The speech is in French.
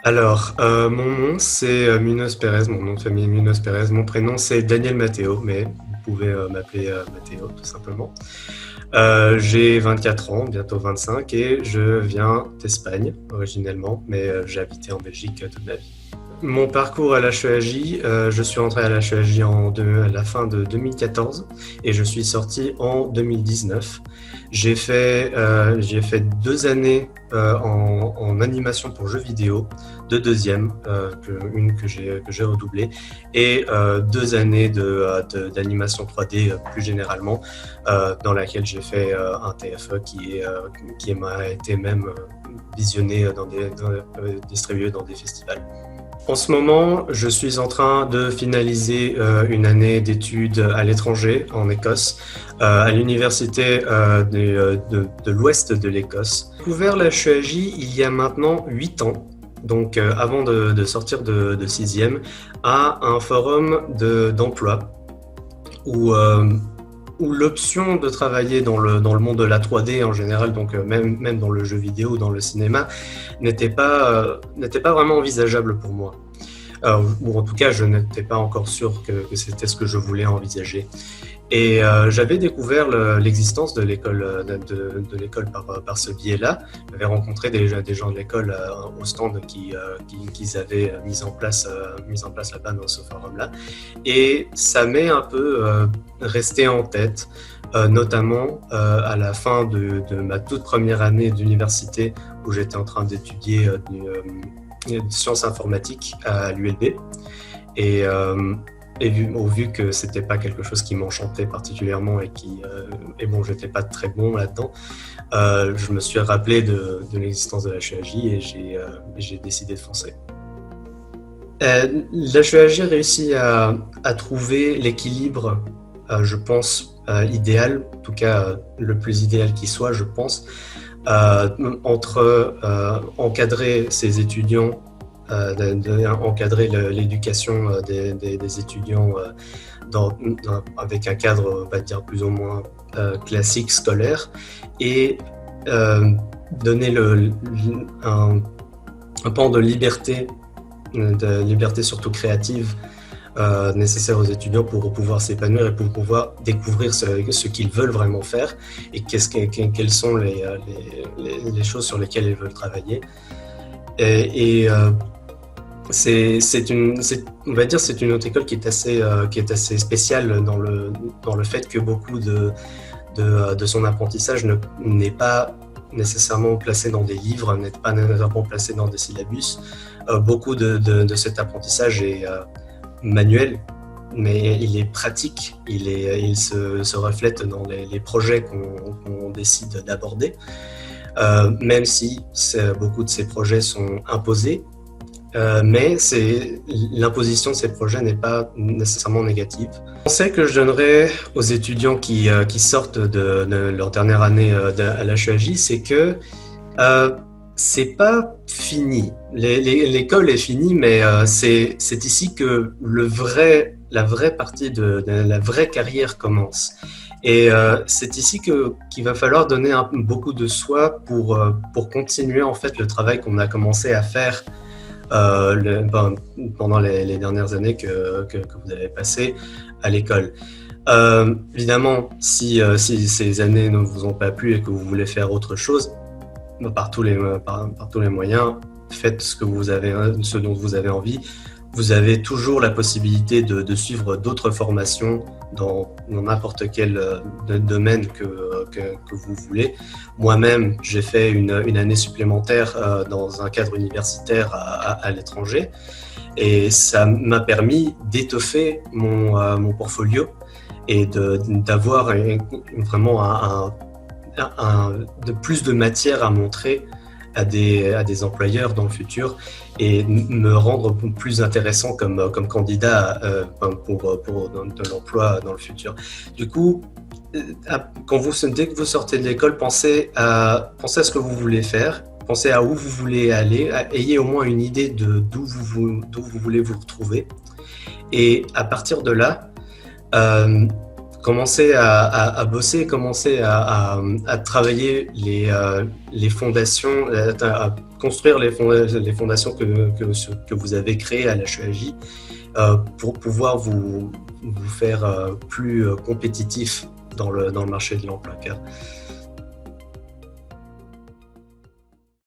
Mon nom c'est Munoz Pérez, mon nom de famille est Munoz Pérez. Mon prénom c'est Daniel Matteo, mais vous pouvez m'appeler Matteo tout simplement. J'ai 24 ans, bientôt 25, et je viens d'Espagne originellement, mais j'ai habité en Belgique toute ma vie. Mon parcours à l'HEAJ, je suis entré à l'HEAJ à la fin de 2014 et je suis sorti en 2019. J'ai fait 2 années en animation pour jeux vidéo, de deuxième, une que j'ai redoublée, et 2 années d'animation 3D plus généralement, dans laquelle j'ai fait un TFE qui m'a été même visionné distribué dans des festivals. En ce moment, je suis en train de finaliser une année d'études à l'étranger, en Écosse, à l'université de l'ouest de l'Écosse. J'ai découvert la HEAJ il y a maintenant 8 ans, donc avant de sortir de sixième, à un forum d'emploi où l'option de travailler dans le monde de la 3D en général, donc même dans le jeu vidéo ou dans le cinéma, n'était pas vraiment envisageable pour moi. Ou en tout cas, je n'étais pas encore sûr que c'était ce que je voulais envisager. Et j'avais découvert l'existence de l'école par ce biais-là. J'avais rencontré des gens de l'école au stand qu'ils avaient mis en place là-bas dans ce forum-là. Et ça m'est un peu resté en tête, notamment à la fin de ma toute première année d'université où j'étais en train d'étudier sciences informatiques à l'ULB. Et vu que c'était pas quelque chose qui m'enchantait particulièrement et bon, j'étais pas très bon là-dedans, je me suis rappelé de l'existence de l'HEAJ et j'ai décidé de foncer. L'HEAJ réussit à trouver l'équilibre, je pense, idéal, en tout cas le plus idéal qui soit, je pense, entre encadrer ses étudiants, encadrer l'éducation des étudiants avec un cadre, on va dire, plus ou moins classique, scolaire, et donner un pan de liberté surtout créative, nécessaire aux étudiants pour pouvoir s'épanouir et pour pouvoir découvrir ce qu'ils veulent vraiment faire et quelles sont les choses sur lesquelles ils veulent travailler. On va dire, c'est une autre école qui est assez spéciale dans le fait que beaucoup de son apprentissage n'est pas nécessairement placé dans des livres, n'est pas nécessairement placé dans des syllabus. Beaucoup de cet apprentissage est manuel, mais il est pratique, il se reflète dans les projets qu'on décide d'aborder, même si beaucoup de ces projets sont imposés, mais l'imposition de ces projets n'est pas nécessairement négative. Le conseil que je donnerais aux étudiants qui sortent de leur dernière année à l'HEAJ, c'est que c'est pas fini. L'école est finie, mais c'est ici que la vraie partie de la vraie carrière commence. Et c'est ici qu'il va falloir donner beaucoup de soi pour continuer en fait le travail qu'on a commencé à faire pendant les dernières années que vous avez passées à l'école. Évidemment, si ces années ne vous ont pas plu et que vous voulez faire autre chose, par tous les moyens, faites ce dont vous avez envie. Vous avez toujours la possibilité de suivre d'autres formations dans n'importe quel domaine que vous voulez. Moi-même, j'ai fait une année supplémentaire dans un cadre universitaire à l'étranger et ça m'a permis d'étoffer mon portfolio et d'avoir vraiment de plus de matière à montrer à des employeurs dans le futur et me rendre plus intéressant comme candidat pour de l'emploi dans le futur. Du coup, dès que vous sortez de l'école, pensez à ce que vous voulez faire, pensez à où vous voulez aller, ayez au moins une idée d'où vous voulez vous retrouver. Et à partir de là, commencer à bosser, commencer à travailler les fondations, à construire les fondations que vous avez créées à l'HEJ pour pouvoir vous faire plus compétitif dans le marché de l'emploi.